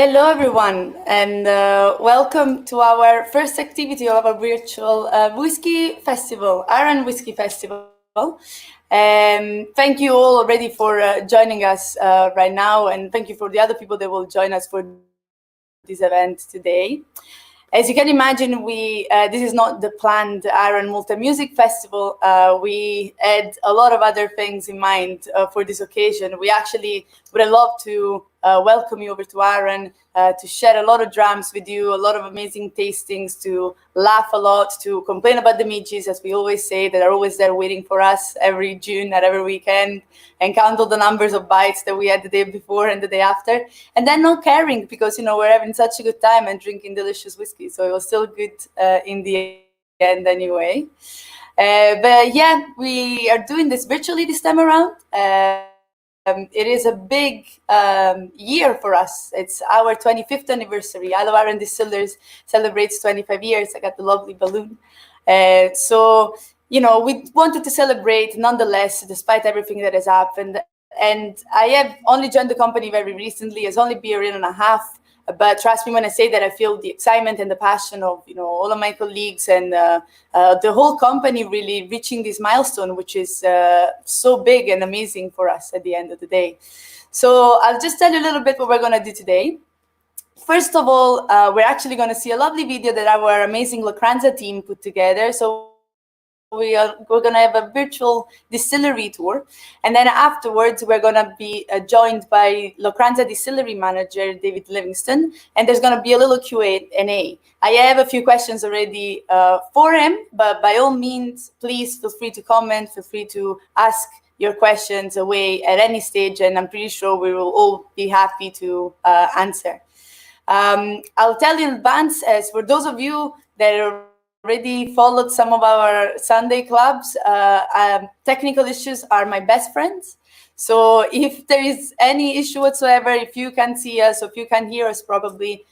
Hello, everyone, and welcome to our first activity of our virtual whiskey festival, Arran Whiskey Festival. Thank you all already for joining us right now, and thank you for the other people that will join us for this event today. As you can imagine, this is not the planned Arran Multi Music Festival. We had a lot of other things in mind for this occasion. We actually would have loved to welcome you over to Arran, to share a lot of drams with you, a lot of amazing tastings, to laugh a lot, to complain about the midges, as we always say, that are always there waiting for us every June at every weekend, and count all the numbers of bites that we had the day before and the day after, and then not caring because, we're having such a good time and drinking delicious whiskey. So it was still good in the end anyway. But yeah, we are doing this virtually this time around. It is a big year for us. It's our 25th anniversary. I Love Our Distillers celebrates 25 years. I got the lovely balloon. So we wanted to celebrate nonetheless, despite everything that has happened. And I have only joined the company very recently. It's only been a year and a half. But trust me when I say that I feel the excitement and the passion of all of my colleagues and the whole company really reaching this milestone, which is so big and amazing for us at the end of the day. So I'll just tell you a little bit what we're going to do today. First of all, we're actually going to see a lovely video that our amazing Lochranza team put together. So we're going to have a virtual distillery tour, and then afterwards we're going to be joined by Lochranza Distillery manager David Livingston, and there's going to be a little Q&A. I have a few questions already for him, but by all means, please feel free to comment, feel free to ask your questions away at any stage, and I'm pretty sure we will all be happy to answer. I'll tell you in advance, as for those of you that are already followed some of our Sunday clubs, technical issues are my best friends. So if there is any issue whatsoever, if you can't see us, or if you can't hear us properly,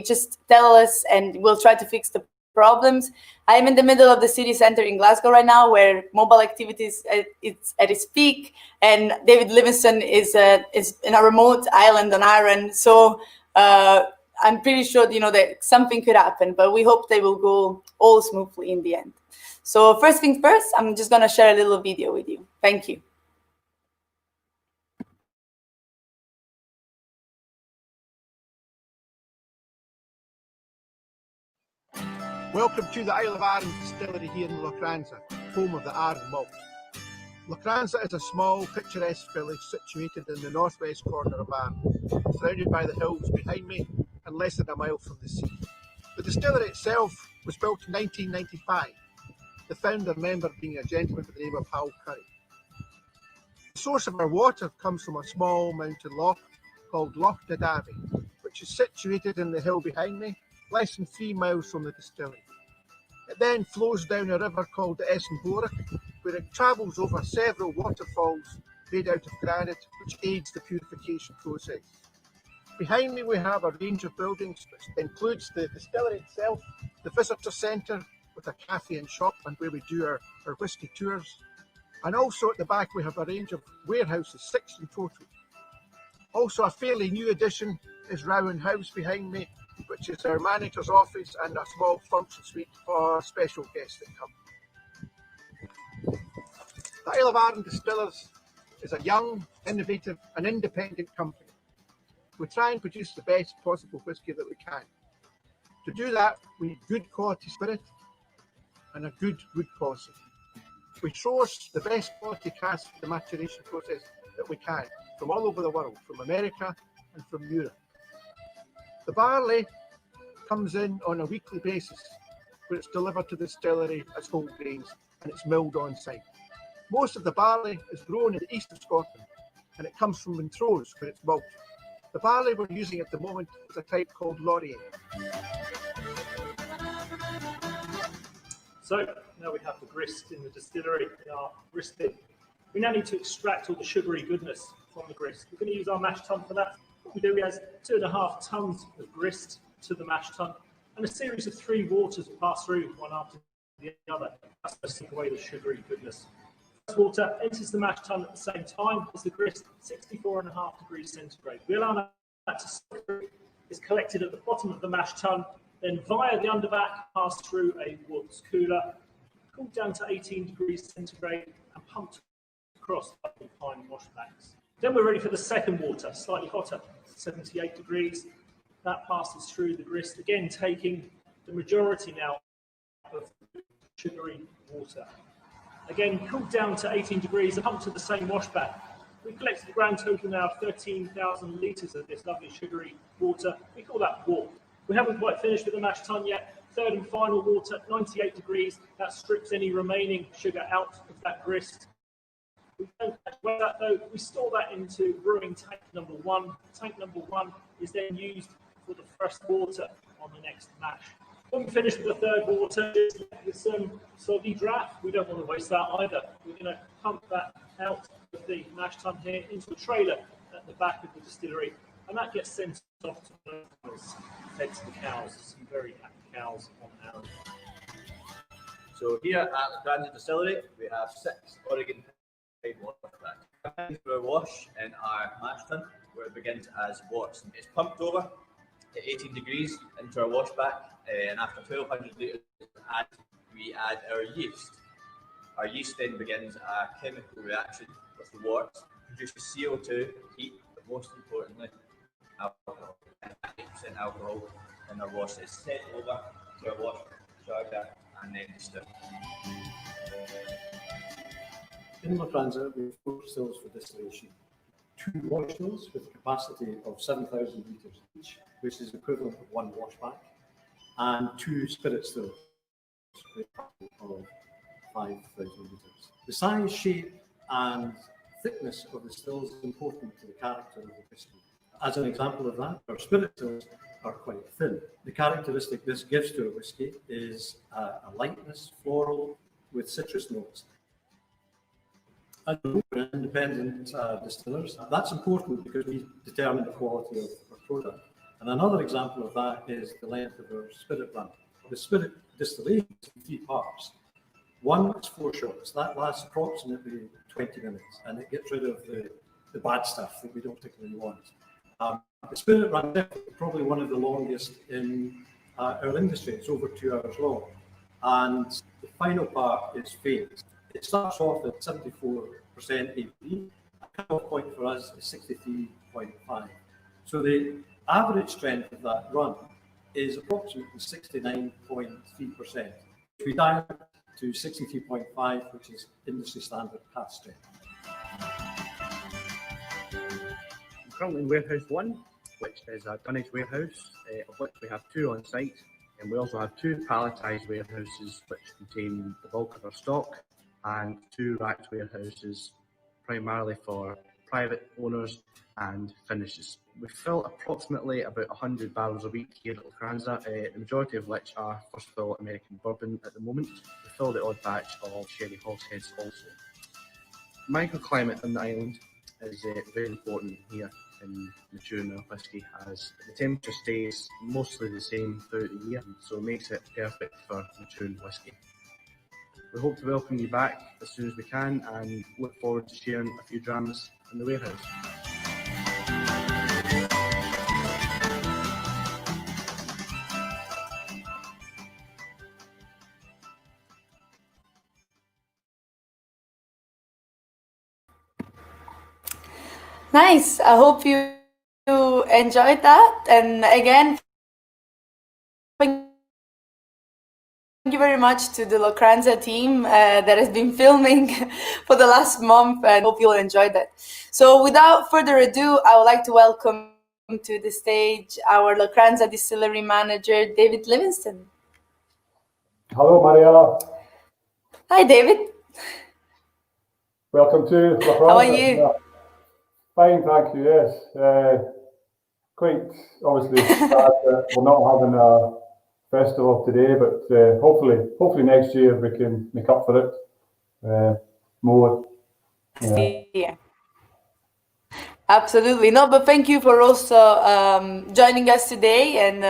just tell us and we'll try to fix the problems. I'm in the middle of the city center in Glasgow right now, where mobile activities it's at its peak, and David Livingston is in a remote island on Arran. So I'm pretty sure, that something could happen, but we hope they will go all smoothly in the end. So first things first, I'm just going to share a little video with you. Thank you. Welcome to the Isle of Arran Distillery here in Lochranza, home of the Arran malt. Lochranza is a small, picturesque village situated in the northwest corner of Arran, surrounded by the hills behind me and less than a mile from the sea. The distillery itself was built in 1995, the founder member being a gentleman by the name of Hal Curry. The source of our water comes from a small mountain loch called Lochranza Distillery, which is situated in the hill behind me, less than 3 miles from the distillery. It then flows down a river called the Essenborach, where it travels over several waterfalls made out of granite, which aids the purification process. Behind me we have a range of buildings, which includes the distillery itself, the visitor centre with a cafe and shop, and where we do our whisky tours. And also at the back we have a range of warehouses, 6 in total. Also a fairly new addition is Rowan House behind me, which is our manager's office and a small function suite for special guests that come. The Isle of Arran Distillers is a young, innovative and independent company. We try and produce the best possible whisky that we can. To do that, we need good quality spirit and a good wood policy. We source the best quality casks for the maturation process that we can from all over the world, from America and from Europe. The barley comes in on a weekly basis, where it's delivered to the distillery as whole grains and it's milled on site. Most of the barley is grown in the east of Scotland, and it comes from Montrose, where it's malted. The barley we're using at the moment is a type called Laurier. So now we have the grist in the distillery in our grist bin. We now need to extract all the sugary goodness from the grist. We're going to use our mash tun for that. What we do is 2.5 tons of grist to the mash tun, and a series of 3 waters will pass through one after the other. That's going to take away the sugary goodness. First water enters the mash tun at the same time as the grist, 64.5 degrees centigrade. We allow that to soak through is collected at the bottom of the mash tun, then via the underback passed through a Woods cooler, cooled down to 18 degrees centigrade and pumped across the pine washbacks. Then we're ready for the second water, slightly hotter, 78 degrees. That passes through the grist, again taking the majority now of sugary water. Again, cooled down to 18 degrees and pumped to the same washback. We've collected a grand total now of 13,000 litres of this lovely sugary water. We call that warm. We haven't quite finished with the mash tun yet. Third and final water, 98 degrees. That strips any remaining sugar out of that grist. We don't wear that though. We store that into brewing tank number 1. Tank number 1 is then used for the first water on the next mash. When we finish with the third water, with some soggy draft, we don't want to waste that either. We're going to pump that out of the mash tun here into a trailer at the back of the distillery, and that gets sent off to the farmers, fed to the cows. Some very happy cows on Arran. So here at Lochranza Distillery, we have 6 Oregon pipe washbacks. Through a wash in our mash tun, where it begins as worts. It's pumped over at 18 degrees into our washback, and after 1200 litres, we add our yeast. Our yeast then begins a chemical reaction with the worts, produces CO2, heat, but most importantly, alcohol. 90% alcohol in our wash is sent over to our wash charger and then distilled. In Lochranza, we have 4 stills for distillation. 2 wash stills with a capacity of 7,000 litres each, which is equivalent of 1 washback, and 2 spirit stills with a capacity of 5,000 litres. The size, shape, and thickness of the stills is important to the character of the whisky. As an example of that, our spirit stills are quite thin. The characteristic this gives to a whisky is a lightness, floral, with citrus notes. As we're independent distillers, that's important because we determine the quality of our product. And another example of that is the length of our spirit run. The spirit distillation is in 3 parts. 1 is 4 shots. That lasts approximately 20 minutes, and it gets rid of the bad stuff that we don't particularly want. The spirit run is probably one of the longest in our industry. It's over 2 hours long. And the final part is phase. It starts off at 74% ABV. The cut-off point for us is 63.5. So the average strength of that run is approximately 69.3%. We dial to 63.5, which is industry standard cask strength. I'm currently in Warehouse 1, which is a dunnage warehouse, of which we have 2 on site, and we also have 2 palletised warehouses, which contain the bulk of our stock, and 2 racked warehouses, primarily for private owners and finishes. We fill approximately about 100 barrels a week here at Lochranza, the majority of which are first fill American bourbon at the moment. We fill the odd batch of sherry hogsheads also. Microclimate on the island is very important here in maturing our whisky, as the temperature stays mostly the same throughout the year, so it makes it perfect for maturing whisky. We hope to welcome you back as soon as we can and look forward to sharing a few dramas in the warehouse. Nice. I hope you enjoyed that. And again, thank you very much to the Lochranza team that has been filming for the last month, and hope you'll enjoy that. So without further ado, I would like to welcome to the stage our Lochranza Distillery manager, David Livingston. Hello, Mariella. Hi, David. Welcome to Lochranza. How are you? Fine, thank you, yes. Quite obviously sad that we're not having a festival today, but hopefully next year we can make up for it more. Yeah. Absolutely. No, but thank you for also joining us today, and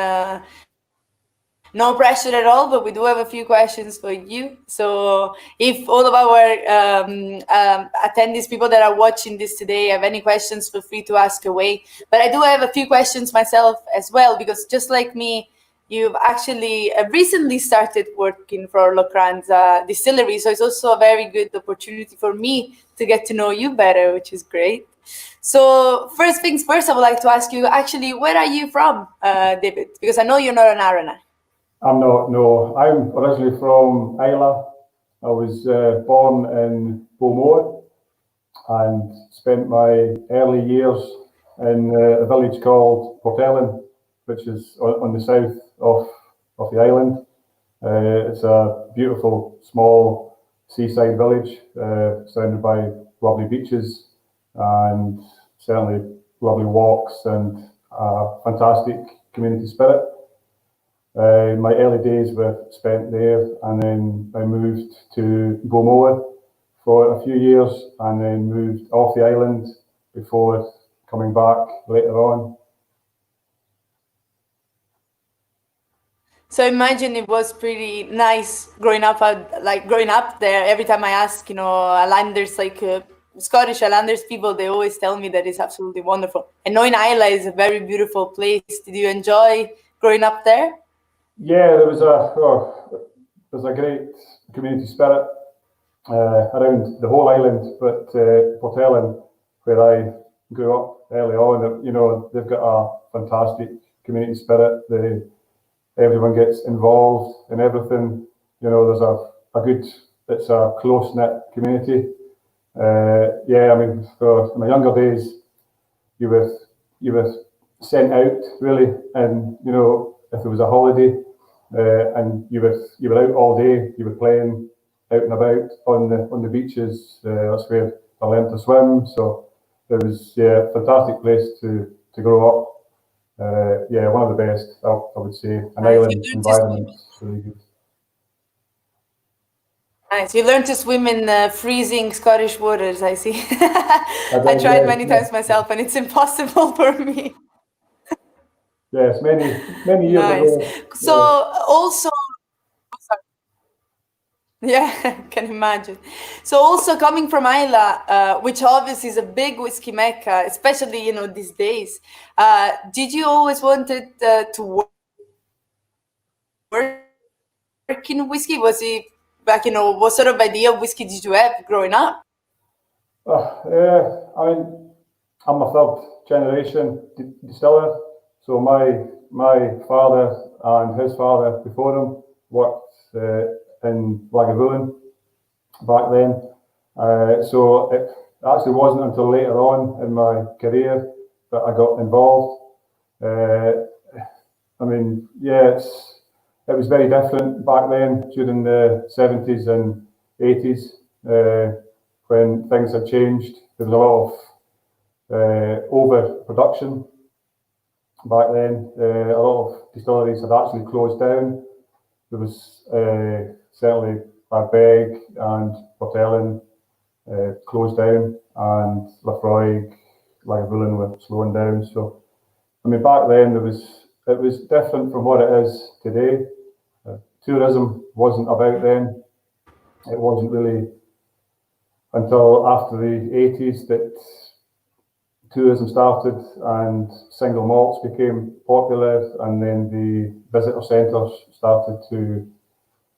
No pressure at all, but we do have a few questions for you. So if all of our attendees, people that are watching this today, have any questions, feel free to ask away. But I do have a few questions myself as well, because just like me, you've actually recently started working for Lochranza Distillery. So it's also a very good opportunity for me to get to know you better, which is great. So first things first, I would like to ask you, actually, where are you from, David? Because I know you're not an Arran. I'm not, no. I'm originally from Islay. I was born in Beaumont and spent my early years in a village called Portellen, which is on the south of the island. It's a beautiful, small seaside village surrounded by lovely beaches and certainly lovely walks and fantastic community spirit. My early days were spent there, and then I moved to Beaumont for a few years and then moved off the island before coming back later on. So imagine it was pretty nice growing up, growing up there. Every time I ask, Islanders, Scottish Islanders people, they always tell me that it's absolutely wonderful. And knowing Islay is a very beautiful place. Did you enjoy growing up there? Yeah, there was a great community spirit around the whole island, but Portellen, where I grew up early on, they've got a fantastic community spirit. Everyone gets involved in everything. There's it's a close-knit community. In my younger days, you were sent out really, and if there was a holiday, and you were out all day, you were playing out and about on the beaches. That's where I learned to swim. So it was a fantastic place to grow up. One of the best, I would say. An island environment is really good. Nice. You learned to swim in freezing Scottish waters, I see. I tried many times myself, and it's impossible for me. Yes, many years ago. So also, yeah, I can imagine. So also coming from Islay, which obviously is a big whiskey mecca, especially these days. Did you always wanted to work in whiskey? Was it back? What sort of idea of whiskey did you have growing up? I'm a third generation distiller. So my father and his father before him worked in Lagavulin back then. So it actually wasn't until later on in my career that I got involved. It was very different back then during the 70s and 80s when things had changed. There was a lot of overproduction back then. A lot of distilleries had actually closed down. There was certainly Ardbeg and Portellen closed down, and Lafroig, Lagavulin were slowing down. So, back then it was different from what it is today. Tourism wasn't about then. It wasn't really until after the 80s that tourism started and single malts became popular, and then the visitor centres started to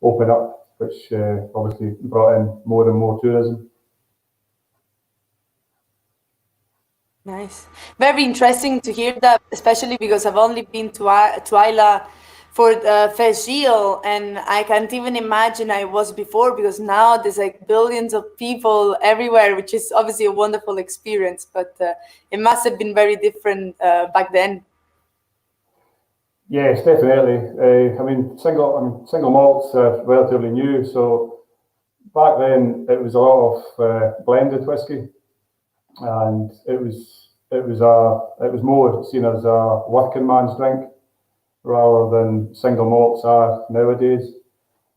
open up, which obviously brought in more and more tourism. Nice. Very interesting to hear that, especially because I've only been to Islay for the Festival, and I can't even imagine I was before, because now there's billions of people everywhere, which is obviously a wonderful experience, but it must have been very different back then. Yes, definitely. Single malts are relatively new, so back then it was a lot of blended whiskey, and it was more seen as a working man's drink rather than single malts are nowadays.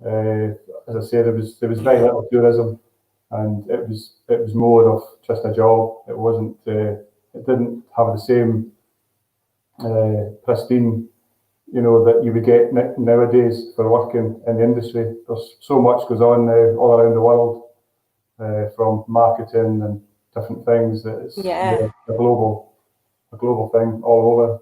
As I said, there was very little tourism, and it was more of just a job. It wasn't. It didn't have the same pristine you know, that you would get nowadays for working in the industry. There's so much goes on now all around the world, from marketing and different things, that it's a global thing all over.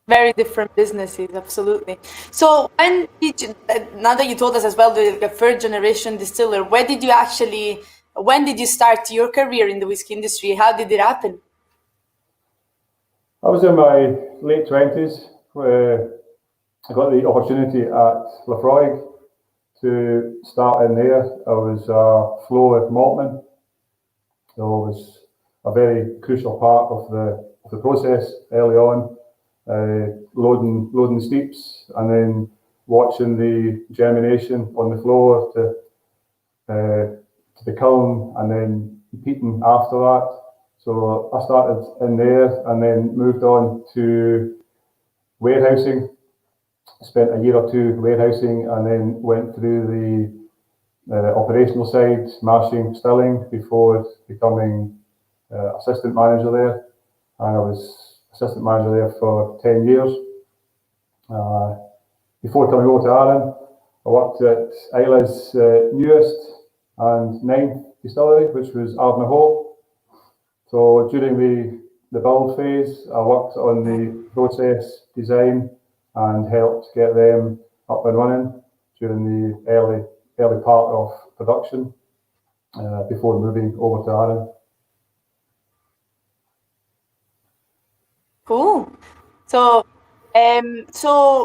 Very different businesses, absolutely. So when did you, now that you told us as well, the third generation distiller, when did you start your career in the whiskey industry? How did it happen? I was in my late 20s where I got the opportunity at Lafroig to start in there. I was a floor maltman, so it was a very crucial part of the process early on, loading steeps and then watching the germination on the floor to the kiln and then peating after that. So I started in there and then moved on to warehousing. Spent a year or two warehousing and then went through the operational side, mashing, stilling, before becoming assistant manager there. And I was assistant manager there for 10 years. Before coming over to Arran, I worked at Isla's newest and 9th distillery, which was Arran. So during the build phase, I worked on the process design and helped get them up and running during the early part of production before moving over to Arran. Cool. So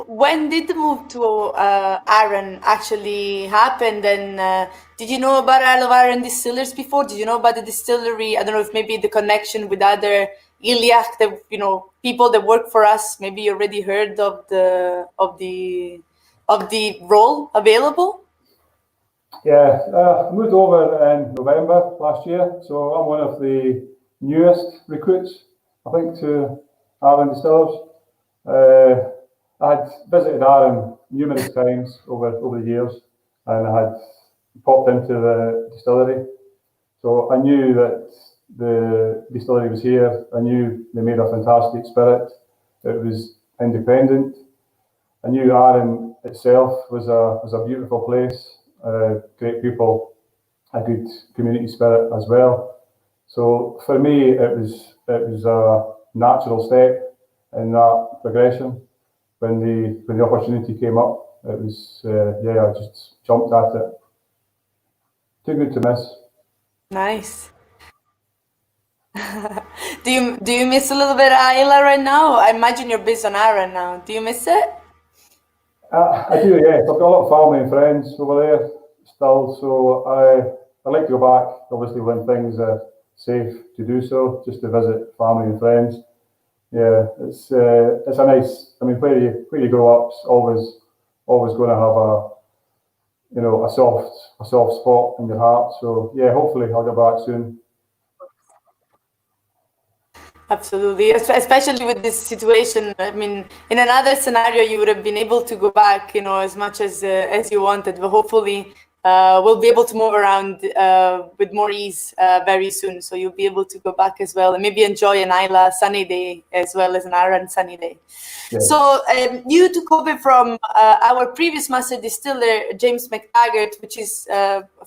when did the move to Arran actually happen? And did you know about Isle of Arran distillers before? Did you know about the distillery? I don't know if maybe the connection with other Iliac, people that work for us, maybe you already heard of the role available. Yeah, I moved over in November last year, so I'm one of the newest recruits, I think, to Arran Distillers. I had visited Arran numerous times over the years, and I had popped into the distillery. So I knew that the distillery was here. I knew they made a fantastic spirit. It was independent. I knew Arran itself was a beautiful place, great people, a good community spirit as well. So for me, it was a natural step in that progression. When the opportunity came up, it was I just jumped at it. Too good to miss. Nice. Do you miss a little bit of Isla right now? I imagine you're based on Arran now. Do you miss it? I do, yes. I've got a lot of family and friends over there still, so I like to go back, obviously, when things are safe to do so, just to visit family and friends. Yeah, it's a nice. I mean, where you grow up's always going to have a soft spot in your heart. So yeah, hopefully I'll get back soon. Absolutely, especially with this situation. I mean, in another scenario, you would have been able to go back, as much as you wanted. But hopefully, we'll be able to move around with more ease very soon. So you'll be able to go back as well, and maybe enjoy an Isla sunny day as well as an Arran sunny day. Yeah. So you took over from our previous master distiller, James McTaggart, which is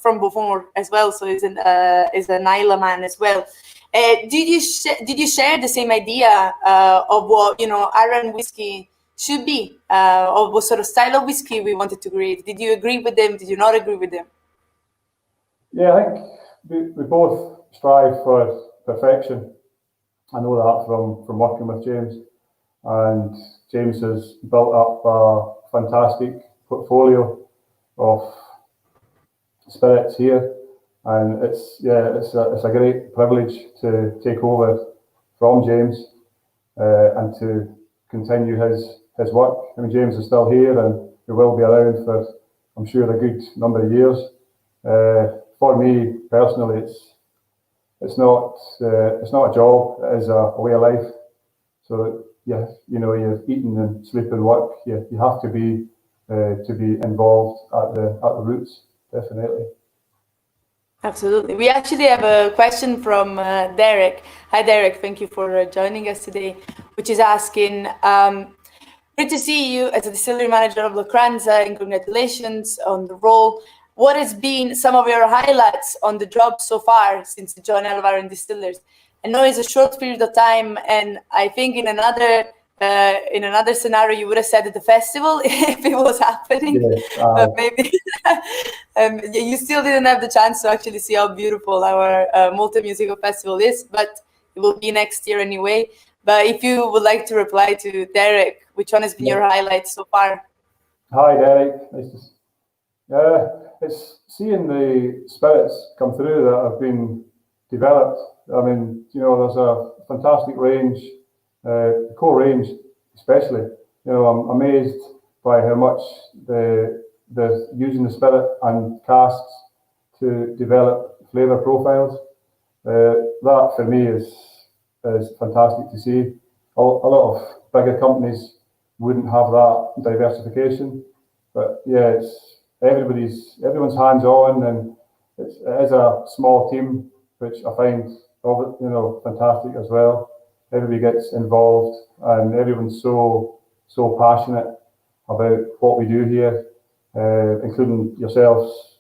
from Beaufort as well. So is an Isla man as well. Did you share the same idea of what Arran whiskey should be, or what sort of style of whiskey we wanted to create? Did you agree with them? Did you not agree with them? Yeah, I think we both strive for perfection. I know that from working with James, and James has built up a fantastic portfolio of spirits here. And it's a great privilege to take over from James and to continue his work. I mean, James is still here and he will be around for, I'm sure, a good number of years. For me personally, it's not a job; it is a way of life. So you're eating and sleep and work. You have to be involved at the roots, definitely. Absolutely. We actually have a question from Derek. Hi, Derek. Thank you for joining us today, which is asking, great to see you as a distillery manager of Lochranza, and congratulations on the role. What has been some of your highlights on the job so far since you joined Our Distillers? I know it's a short period of time, and I think in another scenario you would have said at the festival if it was happening. But maybe you still didn't have the chance to actually see how beautiful our Malta Musical Festival is, but it will be next year anyway. But if you would like to reply to Derek, which one has been your highlight so far? Hi, Derek. Nice to it's seeing the spirits come through that have been developed. I mean, there's a fantastic range, core range especially. I'm amazed by how much they're using the spirit and casks to develop flavour profiles. That for me is fantastic to see. A lot of bigger companies wouldn't have that diversification, but yeah, everyone's hands on, and it is a small team, which I find fantastic as well. Everybody gets involved, and everyone's so passionate about what we do here, including yourselves,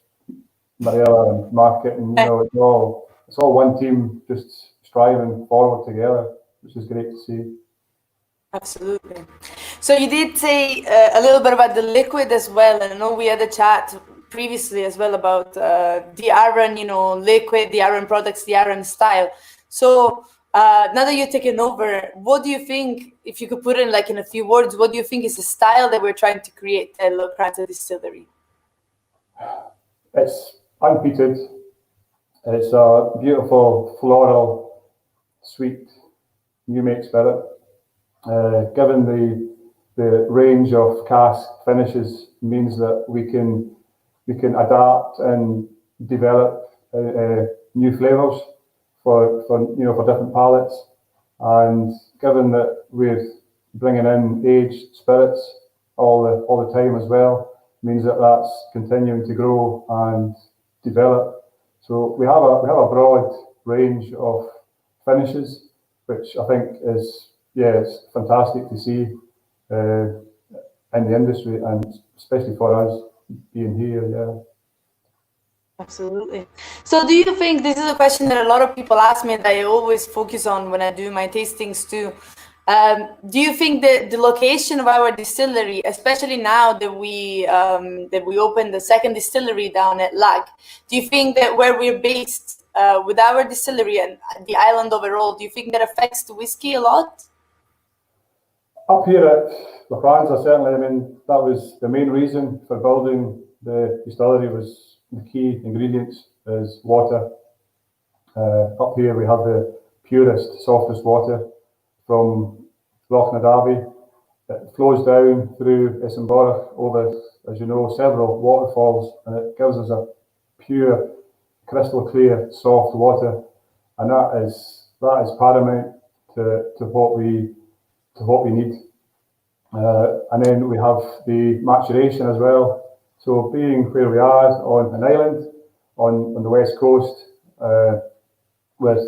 Mariella, and marketing. It's all one team, just striving forward together, which is great to see. Absolutely. So you did say a little bit about the liquid as well, and I know we had a chat previously as well about the Arran, liquid, the Arran products, the Arran style. So now that you've taken over, what do you think, if you could put it in a few words, what do you think is the style that we're trying to create at Lochranza Distillery? It's unpeated. It's a beautiful, floral, sweet, new make spirit. Given the range of cask finishes means that we can adapt and develop new flavours for different palates. And given that we're bringing in aged spirits all the time as well, means that that's continuing to grow and develop. So we have a broad range of finishes, which I think is it's fantastic to see in the industry, and especially for us being here. Yeah. Absolutely. So do you think, this is a question that a lot of people ask me, that I always focus on when I do my tastings too. Do you think that the location of our distillery, especially now that we opened the second distillery down at Lag, do you think that where we're based with our distillery and the island overall, do you think that affects the whiskey a lot? Up here at Lochranza, certainly. I mean, that was the main reason for building the distillery. Was the key ingredients is water. Up here we have the purest, softest water from Lochranza. It flows down through Essenborough over, as you know, several waterfalls, and it gives us a pure, crystal clear, soft water, and that is paramount to what we need. And then we have the maturation as well. So being where we are on an island on the west coast, with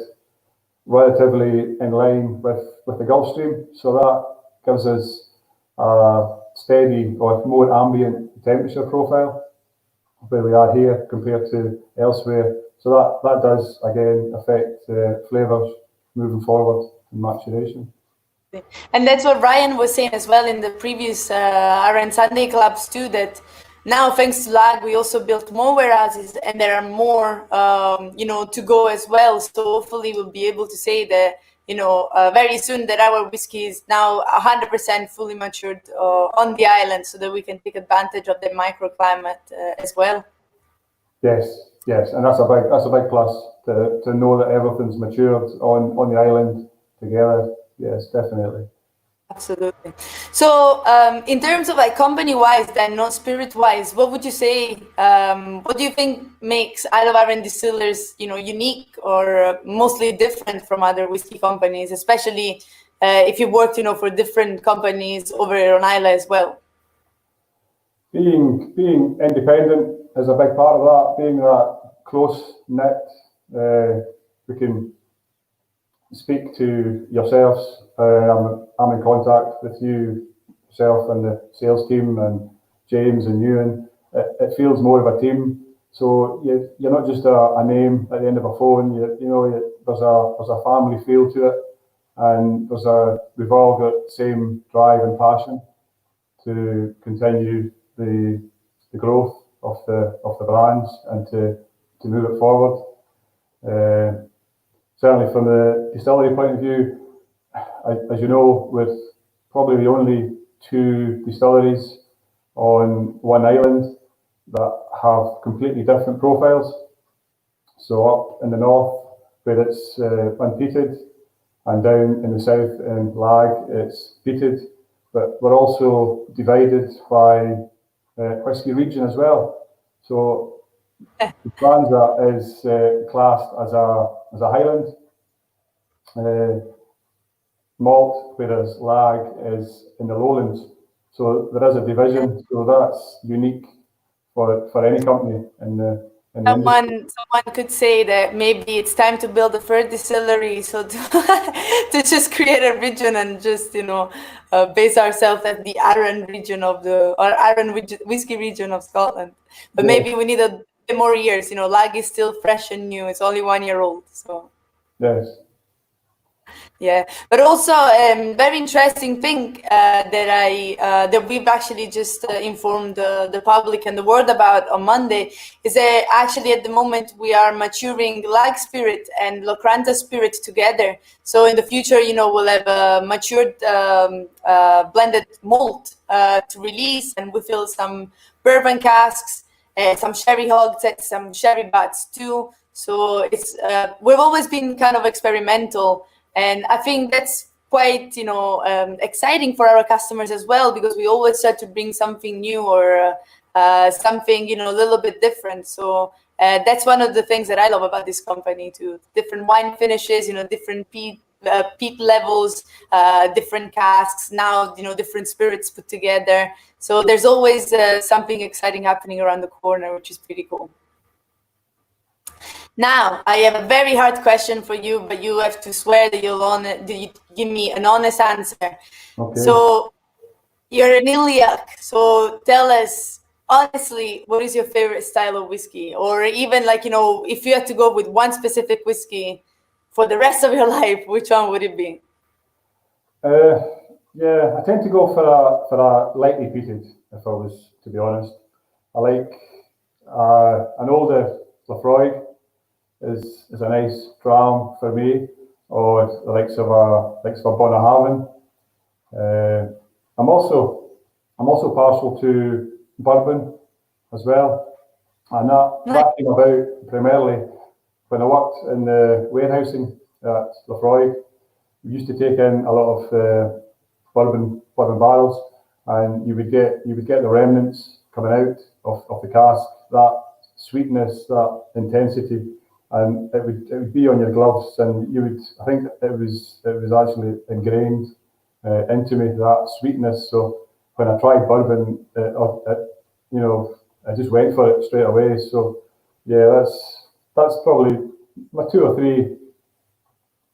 relatively in line with the Gulf Stream, so that gives us a steady or more ambient temperature profile where we are here compared to elsewhere. So that does again affect flavours moving forward in maturation. And that's what Ryan was saying as well in the previous Arran Sunday clubs too, that now thanks to Lag we also built more warehouses, and there are more to go as well. So hopefully we'll be able to say that very soon that our whiskey is now 100% fully matured on the island, so that we can take advantage of the microclimate as well. Yes, and that's a big plus to know that everything's matured on the island together. Yes, definitely. Absolutely. So in terms of company-wise, then, not spirit-wise, what would you say? What do you think makes Isle of Arran Distillers, unique or mostly different from other whiskey companies, especially if you worked, for different companies over on Isla as well? Being independent is a big part of that. Being that close knit. We can speak to yourselves. I'm in contact with you, yourself and the sales team, and James and Ewan. It feels more of a team. So you're not just a name at the end of a phone. There's a family feel to it, and we've all got the same drive and passion to continue the growth of the brands and to move it forward. Certainly from the distillery point of view, as you know, we're probably the only 2 distilleries on one island that have completely different profiles. So up in the north, where it's unpeated, and down in the south in Lag, it's peated. But we're also divided by whisky region as well. So Lochranza is classed as a Highland malt, whereas Lag is in the lowlands. So there is a division. So that's unique for any company in the industry. Someone could say that maybe it's time to build a third distillery, so to just create a region and just base ourselves at the Arran region Arran whiskey region of Scotland. But maybe we need a bit more years. Lag is still fresh and new. It's only 1 year old. So Yes. Yeah, but also very interesting thing that we've actually just informed the public and the world about on Monday is that actually at the moment we are maturing Lag Spirit and Lochranza Spirit together. So in the future, we'll have a matured blended malt to release, and we fill some bourbon casks, some sherry hogsheads, some sherry butts too. So it's we've always been kind of experimental. And I think that's quite, exciting for our customers as well, because we always try to bring something new or something, a little bit different. So that's one of the things that I love about this company too. Different wine finishes, different peat levels, different casks, now, different spirits put together. So there's always something exciting happening around the corner, which is pretty cool. Now, I have a very hard question for you, but you have to swear that you give me an honest answer. Okay. So, you're an Iliac. So, tell us, honestly, what is your favorite style of whiskey? Or even if you had to go with one specific whiskey for the rest of your life, which one would it be? Yeah, I tend to go for a lightly peated, if I was to be honest. I like an older Lafroig. Is a nice dram for me, or the likes of a Bonnehaven. I'm also partial to bourbon as well, and that came about primarily when I worked in the warehousing at Lafroig. We used to take in a lot of bourbon barrels, and you would get the remnants coming out of the cask, that sweetness, that intensity. And it would be on your gloves, and I think it was actually ingrained into me, that sweetness. So when I tried bourbon, I just went for it straight away. So yeah, that's probably my 2 or 3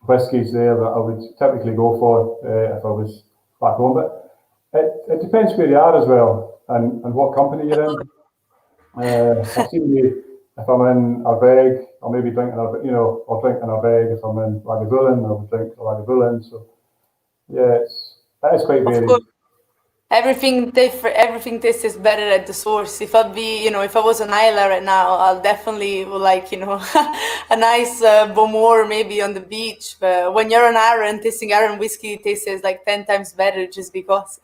whiskies there that I would typically go for if I was back home. But it depends where you are as well, and what company you're in. I've seen you. If I'm in Arbeg, I'll maybe drink I'll drink in Arbeg. If I'm in Lagavulin, I'll drink Lagavulin. So yeah, that is quite varied. Everything tastes better at the source. If I was on Isla right now, I'll definitely like, a nice Bowmore maybe on the beach. But when you're on Arran, tasting Arran whiskey tastes like 10 times better just because.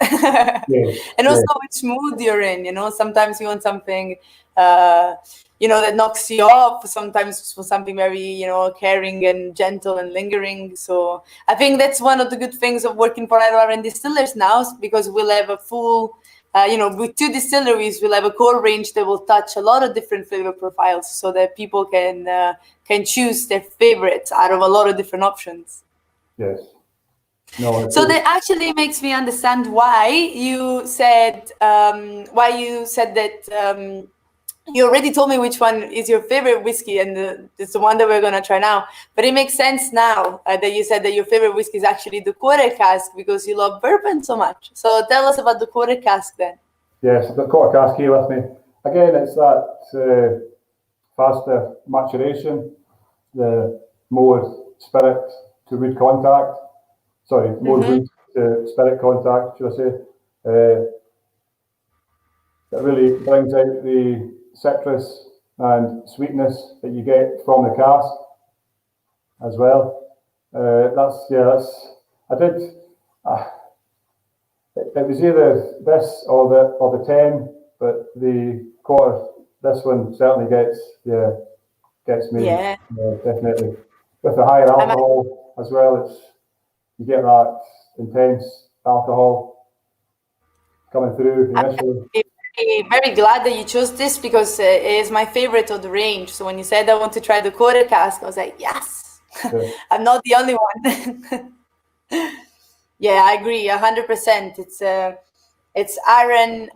Yes, and also which mood you're in, sometimes you want something, that knocks you off. Sometimes for something very, caring and gentle and lingering. So I think that's one of the good things of working for Arran Distillers now, because we'll have a full, with 2 distilleries, we'll have a core range that will touch a lot of different flavor profiles, so that people can choose their favorites out of a lot of different options. Yes. No, so that actually makes me understand why you said that You already told me which one is your favorite whiskey, and it's the one that we're gonna try now. But it makes sense now that you said that your favorite whiskey is actually the quarter cask because you love bourbon so much. So tell us about the quarter cask then. Yes, I've got quarter cask here with me. Again, it's that faster maturation, the more spirit to wood contact. Sorry, more wood to spirit contact, should I say. It really brings out the citrus and sweetness that you get from the cask as well. I did. It was either this or the 10, but the quarter. This one certainly gets me. Yeah. Definitely. With the higher alcohol as well, you get that intense alcohol coming through initially. I'm very glad that you chose this because it is my favorite of the range. So when you said I want to try the quarter cask, I was like, yes, Yeah. I'm not the only one. Yeah, I agree 100%. It's Arran.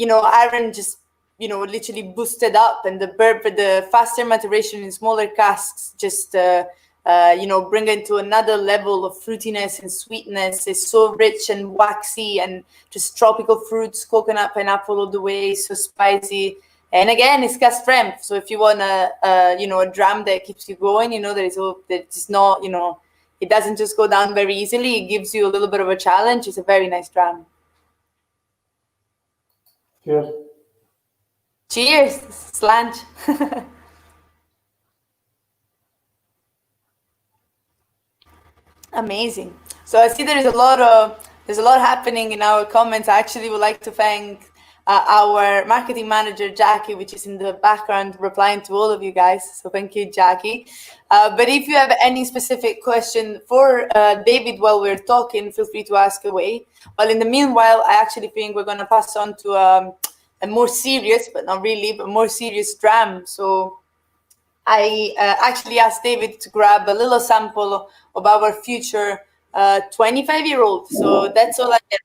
Arran just literally boosted up, and the faster maturation in smaller casks just bring it to another level of fruitiness and sweetness. It's so rich and waxy and just tropical fruits, coconut, pineapple all the way, so spicy. And again, it's cask strength. So if you want a dram that keeps you going, that it's not, it doesn't just go down very easily. It gives you a little bit of a challenge. It's a very nice dram. Cheers. Cheers, Slange. Amazing. So I see there's a lot happening in our comments. I actually would like to thank our marketing manager, Jackie, which is in the background replying to all of you guys. So thank you, Jackie. But if you have any specific question for David while we're talking, feel free to ask away. Well, in the meanwhile, I actually think we're going to pass on to a more serious, but not really, but more serious dram. So I actually asked David to grab a little sample of our future 25-year-old. So that's all I get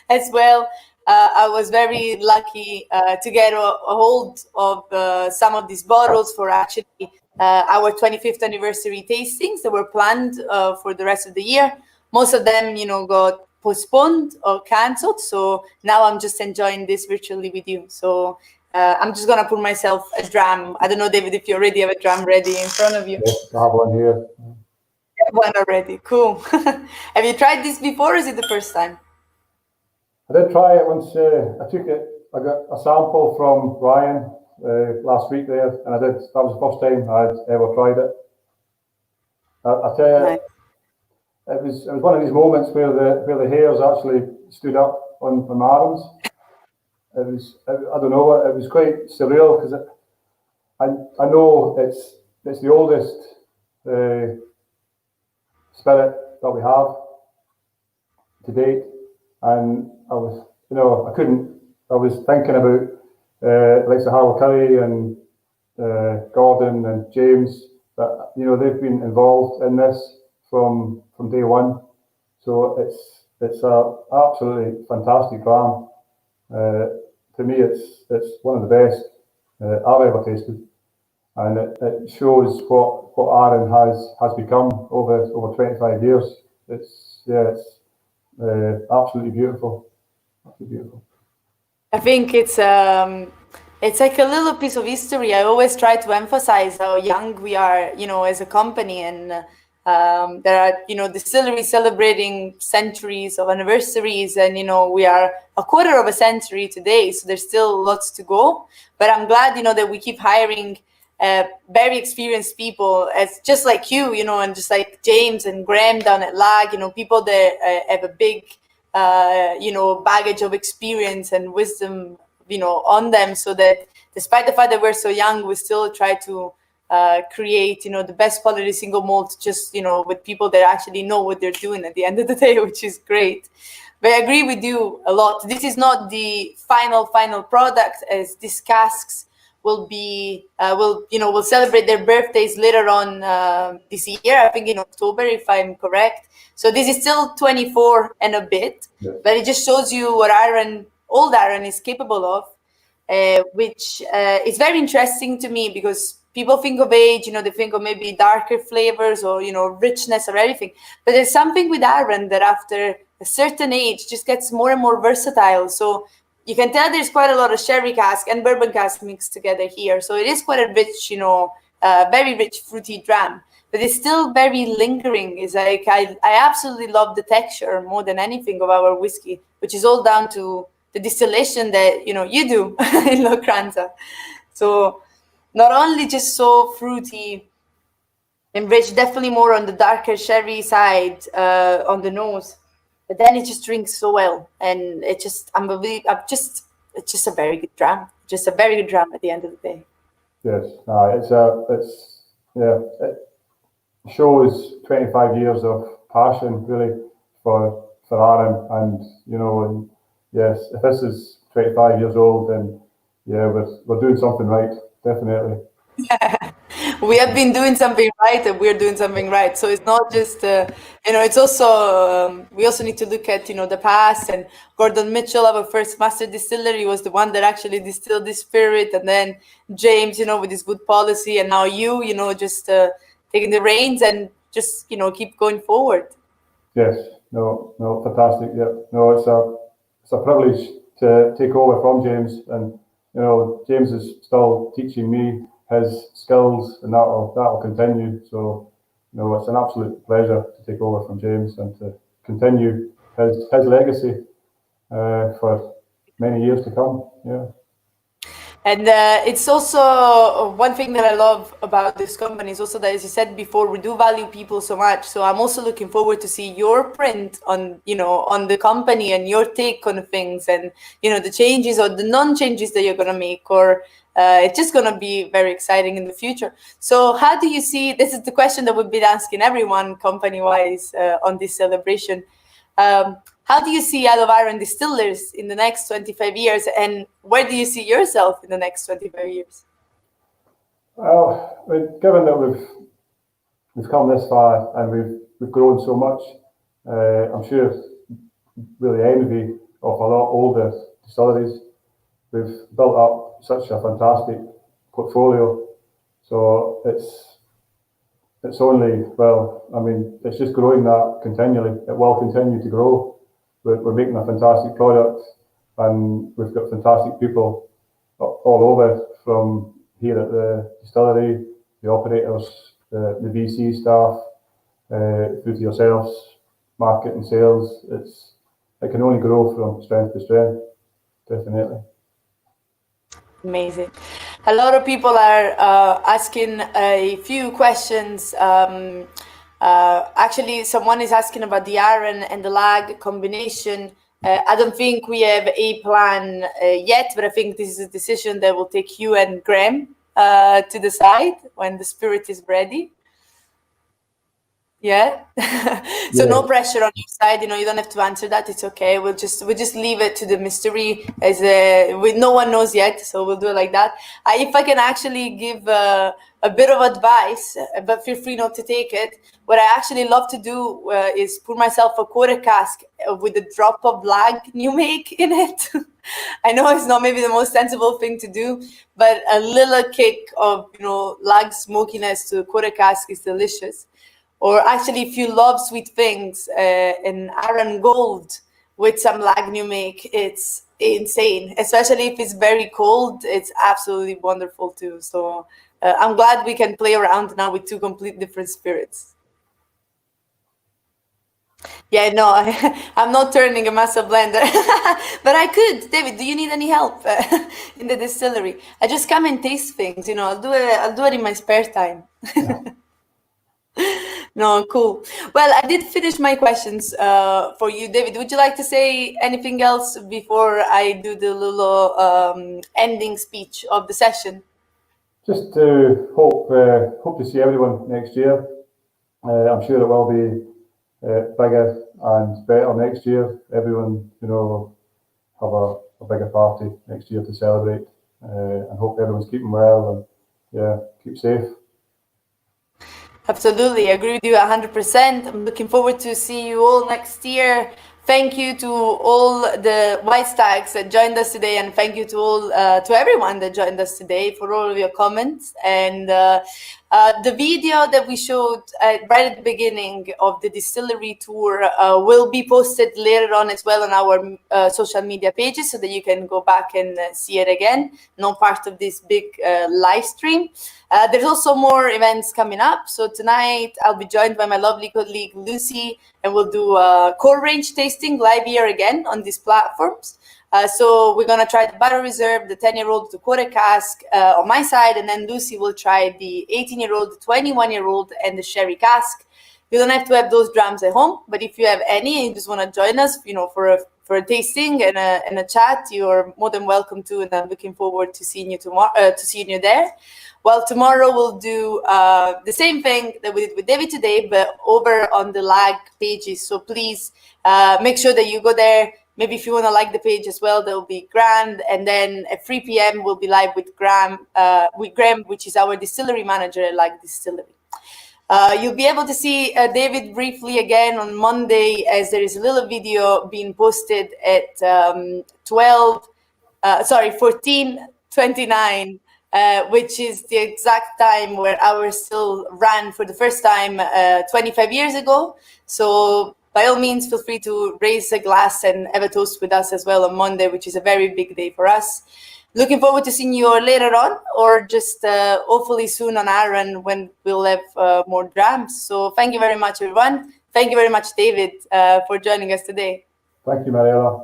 as well. I was very lucky to get a hold of some of these bottles for actually our 25th anniversary tastings that were planned for the rest of the year. Most of them, got postponed or cancelled. So now I'm just enjoying this virtually with you. So I'm just going to put myself a dram. I don't know, David, if you already have a dram ready in front of you. Yes, I have one here. One already. Cool. Have you tried this before, or is it the first time? I did try it once. I got a sample from Ryan last week there, and that was the first time I had ever tried it. I tell you, it was one of these moments where the hairs actually stood up on my arms. I don't know, it was quite surreal because I know it's the oldest spirit that we have to date, and I was thinking about like Harlow Curry and Gordon and James, that they've been involved in this from day one. So it's a absolutely fantastic dram. To me, it's one of the best I've ever tasted, and it shows what Arran has become over 25 years. It's absolutely beautiful. Absolutely beautiful. I think it's like a little piece of history. I always try to emphasize how young we are, as a company, and there are, distilleries celebrating centuries of anniversaries, and we are a quarter of a century today, so there's still lots to go. But I'm glad, that we keep hiring very experienced people, as just like you, and just like James and Graham down at Lag, people that have a big, baggage of experience and wisdom, on them, so that despite the fact that we're so young, we still try to create, the best quality single malt, just, with people that actually know what they're doing at the end of the day, which is great. But I agree with you a lot. This is not the final product, as these casks will celebrate their birthdays later on this year, I think in October, if I'm correct. So this is still 24 and a bit, but it just shows you what old Arran is capable of. which is very interesting to me because people think of age, they think of maybe darker flavors or, richness or everything. But there's something with Arran that after a certain age just gets more and more versatile. So you can tell there's quite a lot of sherry cask and bourbon cask mixed together here. So it is quite a rich, very rich fruity dram. But it's still very lingering. It's like I absolutely love the texture more than anything of our whiskey, which is all down to the distillation that you do in Lochranza. So not only just so fruity and rich, definitely more on the darker sherry side on the nose, but then it just drinks so well, and it's just a very good dram. Just a very good dram at the end of the day. Yes, it shows 25 years of passion really for Arran, and yes, if this is 25 years old, then yeah, we're doing something right, definitely. We have been doing something right, and we're doing something right. So it's not just, it's also, we also need to look at, the past. And Gordon Mitchell, our first master distillery, was the one that actually distilled this spirit. And then James, with his good policy. And now you, just taking the reins and just, keep going forward. Yes, no, fantastic. Yeah, no, it's a privilege to take over from James. And, James is still teaching me his skills, and that'll continue. So, it's an absolute pleasure to take over from James and to continue his legacy for many years to come. Yeah. And it's also one thing that I love about this company is also that, as you said before, we do value people so much. So I'm also looking forward to see your print on, on the company and your take on things, and, the changes or the non-changes that you're going to make, or it's just going to be very exciting in the future. So how do you see, this is the question that we've been asking everyone company-wise on this celebration. How do you see Our Distillers in the next 25 years, and where do you see yourself in the next 25 years? Well, given that we've come this far and we've grown so much, I'm sure really envy of a lot older distilleries. We've built up such a fantastic portfolio, so it's only, it's just growing that continually. It will continue to grow. We're making a fantastic product, and we've got fantastic people all over, from here at the distillery, the operators, the VC staff, through to yourselves, market and sales. It can only grow from strength to strength, definitely. Amazing. A lot of people are asking a few questions. Actually, someone is asking about the Arran and the lag combination. I don't think we have a plan yet, but I think this is a decision that will take you and Graham to decide when the spirit is ready. Yeah. So no pressure on your side. You don't have to answer that. It's okay. We'll just leave it to the mystery, as no one knows yet. So we'll do it like that. If I can actually give a bit of advice, but feel free not to take it. What I actually love to do is pour myself a quarter cask with a drop of lag new make in it. I know it's not maybe the most sensible thing to do, but a little kick of lag smokiness to a quarter cask is delicious. Or actually, if you love sweet things, an Arran Gold with some lag new make, it's insane. Especially if it's very cold, it's absolutely wonderful too. So I'm glad we can play around now with two complete different spirits. Yeah, no, I'm not turning a massive blender, but I could. David, do you need any help in the distillery? I just come and taste things. I'll do it in my spare time. Yeah. No, cool. Well, I did finish my questions for you, David. Would you like to say anything else before I do the little ending speech of the session? Just to hope to see everyone next year. I'm sure it will be bigger and better next year. Everyone, will have a bigger party next year to celebrate, and hope everyone's keeping well and keep safe. Absolutely, I agree with you 100%. I'm looking forward to see you all next year Thank you to all the white stags that joined us today, and thank you to all to everyone that joined us today for all of your comments. And the video that we showed right at the beginning of the distillery tour will be posted later on as well on our social media pages, so that you can go back and see it again, not part of this big live stream. There's also more events coming up. So tonight I'll be joined by my lovely colleague Lucy, and we'll do a core range tasting live here again on these platforms. So we're gonna try the Barrel Reserve, the 10-year-old, the quarter cask on my side, and then Lucy will try the 18-year-old, the 21-year-old, and the sherry cask. You don't have to have those drams at home, but if you have any and you just want to join us, for a tasting and a chat, you're more than welcome to, and I'm looking forward to seeing you there. Well, tomorrow we'll do the same thing that we did with David today, but over on the lag pages. So please make sure that you go there. Maybe if you want to like the page as well, that will be grand. And then at 3 p.m. we'll be live with Graham, which is our distillery manager at Like Distillery. You'll be able to see David briefly again on Monday, as there is a little video being posted at 14:29, which is the exact time where our still ran for the first time 25 years ago. So by all means, feel free to raise a glass and have a toast with us as well on Monday, which is a very big day for us. Looking forward to seeing you later on, or just hopefully soon on Arran when we'll have more drams. So thank you very much, everyone. Thank you very much, David, for joining us today. Thank you, Mariella.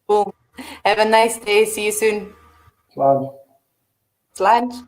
Cool. Have a nice day. See you soon. Slán. Slán.